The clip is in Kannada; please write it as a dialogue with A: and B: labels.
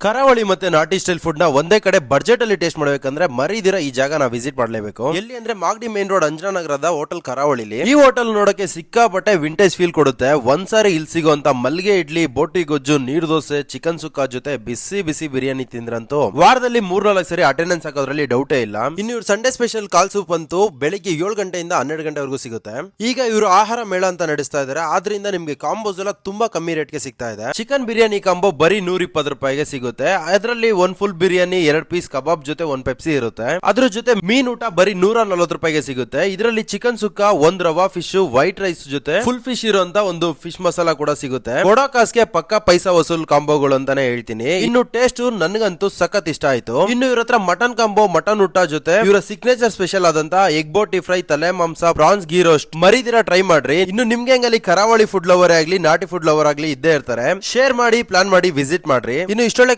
A: ಕರಾವಳಿ ಮತ್ತೆ ನಾಟಿ ಸ್ಟೈಲ್ ಫುಡ್ ನ ಒಂದೇ ಕಡೆ ಬಡ್ಜೆಟ್ ಅಲ್ಲಿ ಟೇಸ್ಟ್ ಮಾಡಬೇಕಂದ್ರೆ ಮರಿದಿರ ಈ ಜಾಗ ನಾವು ವಿಸಿಟ್ ಮಾಡಲೇಬೇಕು. ಎಲ್ಲಿ ಅಂದ್ರೆ ಮಾಗಡಿ ಮೇನ್ ರೋಡ್ ಅಂಜನಾನಗರದ ಹೋಟೆಲ್ ಕರಾವಳಿಲಿ. ಈ ಹೋಟೆಲ್ ನೋಡಕ್ಕೆ ಸಿಕ್ಕಾಪಟ್ಟೆ ವಿಂಟೇಜ್ ಫೀಲ್ ಕೊಡುತ್ತೆ. ಒಂದ್ಸಾರಿ ಇಲ್ಲಿ ಸಿಗುವಂತ ಮಲ್ಗೆ ಇಡ್ಲಿ, ಬೋಟಿ ಗೊಜ್ಜು, ನೀರ್ ದೋಸೆ, ಚಿಕನ್ ಸುಕ್ಕ ಜೊತೆ ಬಿಸಿ ಬಿಸಿ ಬಿರಿಯಾನಿ ತಿಂದ್ರಂತೂ ವಾರದಲ್ಲಿ 3-4 ಸರಿ ಅಟೆಂಡೆನ್ಸ್ ಹಾಕೋದ್ರಲ್ಲಿ ಡೌಟೇ ಇಲ್ಲ. ಇನ್ನು ಇವ್ರು ಸಂಡೇ ಸ್ಪೆಷಲ್ ಕಾಲ್ ಸೂಪ್ ಅಂತೂ ಬೆಳಿಗ್ಗೆ 7 ಗಂಟೆಯಿಂದ 12 ಗಂಟೆವರೆಗೂ ಸಿಗುತ್ತೆ. ಈಗ ಇವರು ಆಹಾರ ಮೇಳ ಅಂತ ನಡೆಸ್ತಾ ಇದಾರೆ. ಆದ್ರಿಂದ ನಿಮ್ಗೆ ಕಾಂಬೋಸ್ ಎಲ್ಲ ತುಂಬಾ ಕಮ್ಮಿ ರೇಟ್ಗೆ ಸಿಗ್ತಾ ಇದೆ. ಚಿಕನ್ ಬಿರಿಯಾನಿ ಕಾಂಬೋ ಬರೀ 120 ರೂಪಾಯಿಗೆ ಸಿಗುತ್ತೆ. ಅದರಲ್ಲಿ 1 ಫುಲ್ ಬಿರಿಯಾನಿ, 2 ಪೀಸ್ ಕಬಾಬ್ ಜೊತೆ 1 ಪೆಪ್ಸಿ ಇರುತ್ತೆ. ಅದ್ರ ಜೊತೆ ಮೀನ್ ಊಟ ಬರೀ 140 ರೂಪಾಯಿಗೆ ಸಿಗುತ್ತೆ. ಇದರಲ್ಲಿ ಚಿಕನ್ ಸುಕ್ಕ, 1 ರವಾ ಫಿಶ್, ವೈಟ್ ರೈಸ್ ಜೊತೆ ಫುಲ್ ಫಿಶ್ ಇರುವಂತ ಒಂದು ಫಿಶ್ ಮಸಾಲಾ ಕೂಡ ಸಿಗುತ್ತೆ. ಕೊಡೋ ಕಾಸ್ಗೆ ಪಕ್ಕ ಪೈಸಾ ವಸೂಲ್ ಕಾಂಬೋಗಳು ಅಂತಾನೆ ಹೇಳ್ತೀನಿ. ಇನ್ನು ಟೇಸ್ಟ್ ನನ್ಗಂತೂ ಸಖತ್ ಇಷ್ಟ ಆಯ್ತು. ಇನ್ನು ಇವ್ರ ಹತ್ರ ಮಟನ್ ಕಾಂಬೋ, ಮಟನ್ ಊಟ ಜೊತೆ ಇವರ ಸಿಗ್ನೇಚರ್ ಸ್ಪೆಷಲ್ ಆದಂತ ಎಗ್ ಬೋಟಿ ಫ್ರೈ, ತಲೆ ಮಾಂಸ, ಪ್ರಾನ್ಸ್ ಗೀ ರೋಸ್ಟ್ ಮರಿದಿರ ಟ್ರೈ ಮಾಡ್ರಿ. ಇನ್ನು ನಿಮ್ಗೆ ಹೆಂಗಲ್ಲಿ ಕರಾವಳಿ ಫುಡ್ ಲವರ್ ಆಗ್ಲಿ, ನಾಟಿ ಫುಡ್ ಲವರ್ ಆಗ್ಲಿ ಇದ್ದೇ ಇರ್ತಾರೆ. ಶೇರ್ ಮಾಡಿ, ಪ್ಲಾನ್ ಮಾಡಿ, ವಿಸಿಟ್ ಮಾಡ್ರಿ. ಇನ್ನು ಇಷ್ಟೊಳ್ಳೆ